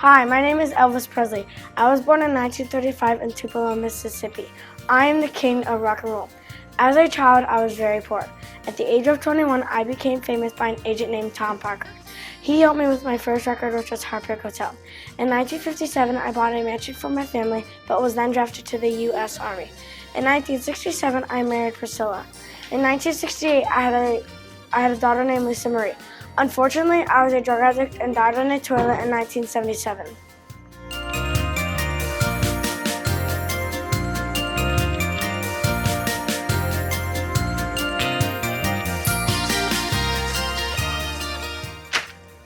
Hi, my name is Elvis Presley. I was born in 1935 in Tupelo, Mississippi. I am the king of rock and roll. As a child, I was very poor. At the age of 21, I became famous by an agent named Tom Parker. He helped me with my first record, which was Heartbreak Hotel. In 1957, I bought a mansion for my family, but was then drafted to the U.S. Army. In 1967, I married Priscilla. In 1968, I had a daughter named Lisa Marie. Unfortunately, I was a drug addict and died in a toilet in 1977.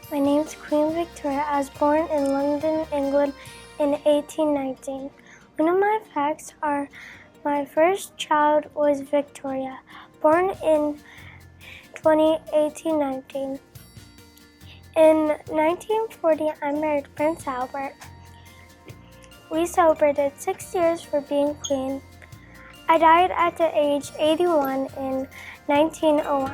My name is Queen Victoria. I was born in London, England in 1819. One of my facts are my first child was Victoria, born in 1819. In 1940, I married Prince Albert. We celebrated 6 years for being queen. I died at the age 81 in 1901.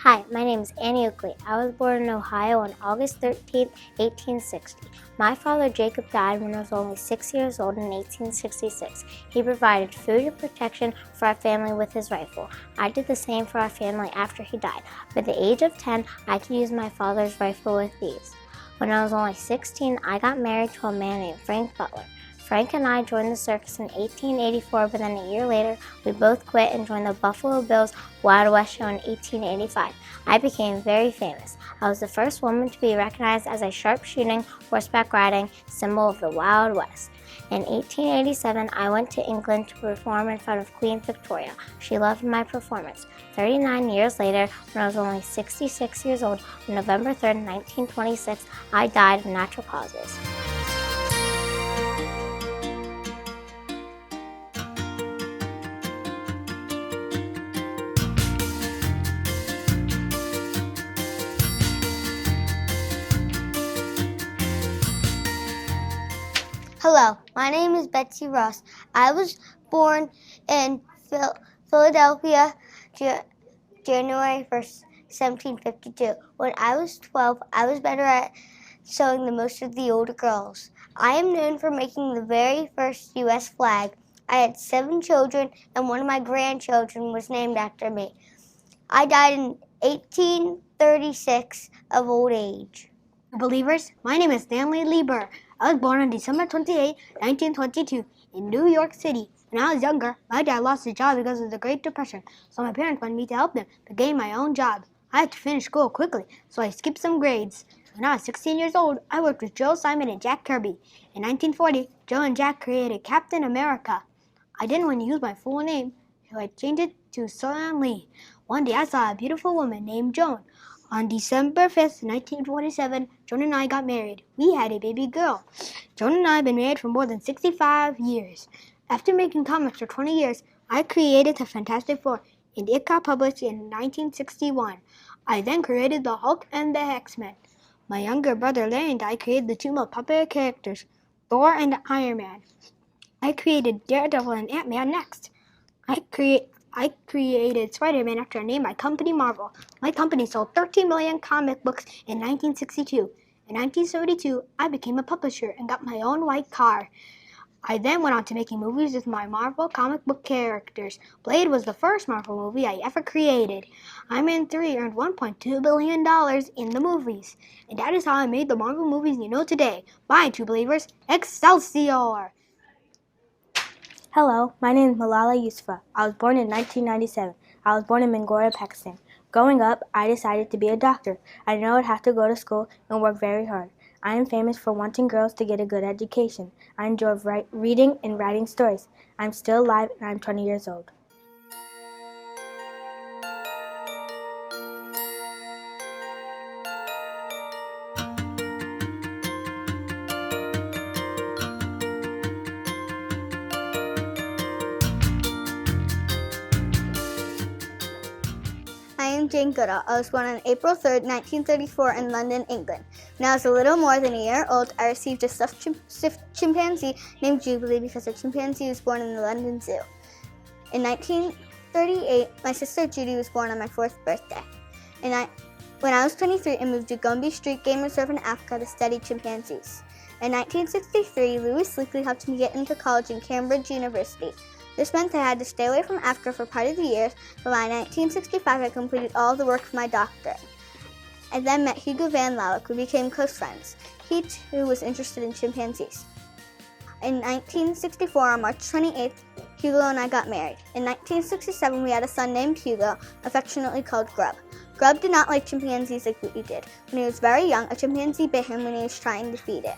Hi, my name is Annie Oakley. I was born in Ohio on August 13, 1860. My father, Jacob, died when I was only 6 years old in 1866. He provided food and protection for our family with his rifle. I did the same for our family after he died. By the age of 10, I could use my father's rifle with ease. When I was only 16, I got married to a man named Frank Butler. Frank and I joined the circus in 1884, but then a year later, we both quit and joined the Buffalo Bills Wild West show in 1885. I became very famous. I was the first woman to be recognized as a sharpshooting, horseback riding symbol of the Wild West. In 1887, I went to England to perform in front of Queen Victoria. She loved my performance. 39 years later, when I was only 66 years old, on November 3, 1926, I died of natural causes. Hello, my name is Betsy Ross. I was born in Philadelphia, January 1st, 1752. When I was 12, I was better at sewing than most of the older girls. I am known for making the very first U.S. flag. I had 7 children, and one of my grandchildren was named after me. I died in 1836 of old age. Believers, my name is Stanley Lieber. I was born on December 28, 1922 in New York City. When I was younger, my dad lost his job because of the Great Depression, so my parents wanted me to help them to gain my own job. I had to finish school quickly, so I skipped some grades. When I was 16 years old, I worked with Joe Simon and Jack Kirby. In 1940, Joe and Jack created Captain America. I didn't want to use my full name, so I changed it to Solan Lee. One day I saw a beautiful woman named Joan. On December 5th, 1947, Joan and I got married. We had a baby girl. Joan and I have been married for more than 65 years. After making comics for 20 years, I created the Fantastic Four, and it got published in 1961. I then created the Hulk and the X-Men. My younger brother Larry and I created the 2 most popular characters, Thor and Iron Man. I created Daredevil and Ant-Man next. I created Spider-Man after I named my company Marvel. My company sold 13 million comic books in 1962. In 1972, I became a publisher and got my own white car. I then went on to making movies with my Marvel comic book characters. Blade was the first Marvel movie I ever created. Iron Man 3 earned $1.2 billion in the movies. And that is how I made the Marvel movies you know today. Bye, true believers. Excelsior! Hello, my name is Malala Yousafzai. I was born in 1997. I was born in Mingora, Pakistan. Growing up, I decided to be a doctor. I knew I'd have to go to school and work very hard. I am famous for wanting girls to get a good education. I enjoy reading and writing stories. I'm still alive and I'm 20 years old. I am Jane Goodall. I was born on April 3rd, 1934 in London, England. When I was a little more than a year old, I received a stuffed chimpanzee named Jubilee because a chimpanzee was born in the London Zoo. In 1938, my sister Judy was born on my 4th birthday. When I was 23, I moved to Gombe Street Game Reserve in Africa to study chimpanzees. In 1963, Louis Sleekley helped me get into college in Cambridge University. This meant I had to stay away from Africa for part of the year, but by 1965 I completed all the work for my doctorate. I then met Hugo van Lauwek. We became close friends. He too was interested in chimpanzees. In 1964, on March 28th, Hugo and I got married. In 1967, we had a son named Hugo, affectionately called Grub. Grub did not like chimpanzees like we did. When he was very young, a chimpanzee bit him when he was trying to feed it.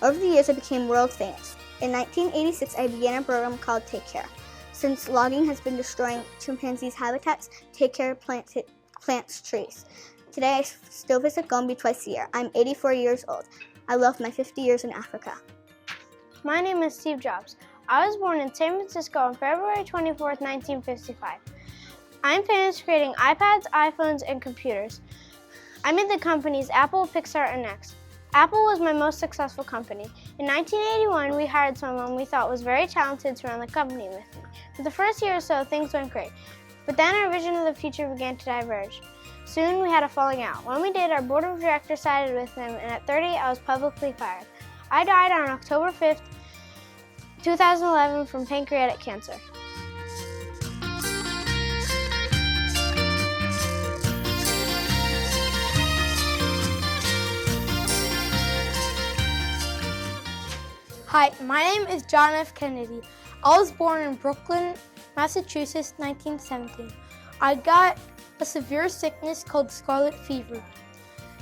Over the years, I became world famous. In 1986, I began a program called Take Care. Since logging has been destroying chimpanzees' habitats, Take Care plants trees. Today, I still visit Gombe twice a year. I'm 84 years old. I love my 50 years in Africa. My name is Steve Jobs. I was born in San Francisco on February 24th, 1955. I'm famous for creating iPads, iPhones, and computers. I made the companies Apple, Pixar, and Next. Apple was my most successful company. In 1981, we hired someone we thought was very talented to run the company with me. For the first year or so, things went great. But then our vision of the future began to diverge. Soon, we had a falling out. When we did, our board of directors sided with him, and at 30, I was publicly fired. I died on October 5th, 2011 from pancreatic cancer. Hi, my name is John F. Kennedy. I was born in Brooklyn, Massachusetts, 1917. I got a severe sickness called scarlet fever.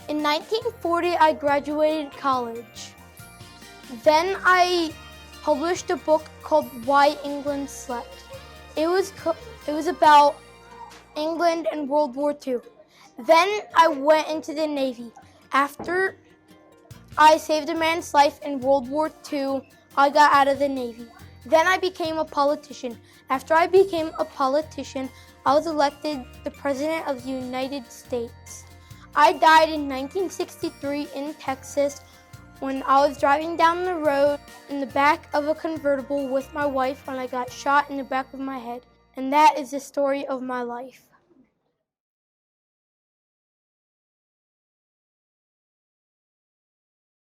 In 1940, I graduated college. Then I published a book called Why England Slept. It was about England and World War II. Then I went into the Navy. After I saved a man's life in World War II, I got out of the Navy. Then I became a politician. After I became a politician, I was elected the President of the United States. I died in 1963 in Texas when I was driving down the road in the back of a convertible with my wife when I got shot in the back of my head. And that is the story of my life.